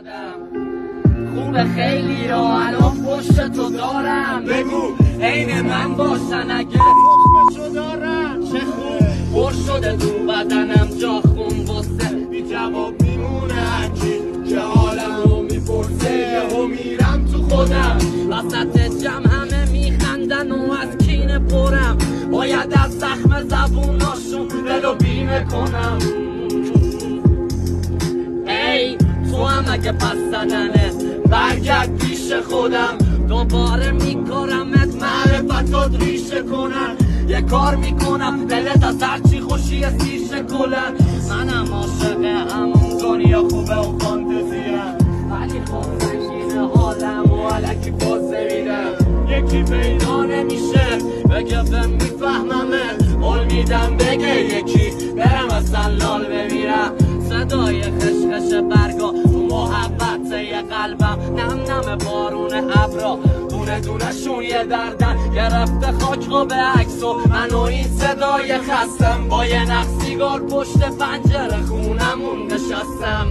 شدم خوبه خیلی را الان پشت تو دارم بگو عین من باشن اگه تخمشو دارم چه خوب پر شده تو بدنم جا خون واسه بی جواب میمونه هرکی که حالمو میپرسه یهو میرم تو خودم وسط جمع همه میخندن و از کینه پرم باید از زخم زبوناشون دلو بیمه کنم ای تو هم اگه پس زدنه برگرد پیش خودم دوباره میکارمت معرفتات ریشه کنن یه کار میکنم دلت از هرچی خوشی سیشه کلن منم عاشق همون دنیا خوبه و فانتزیه ولی خب سنگینه حالم و علکی بازه میدم یکی پیدا نمیشه بگه به میفهممه قول میدم بگه یکی برم اصلا لال بمیرم صدای خشخش برگا تو محبت یه قلبم نم نم بارون ابرا دونه دونه شون یه دردن گرفته خاک رو به عکس و من و این صدای خستم با یه نخ سیگار پشت پنجره خونمون نشستم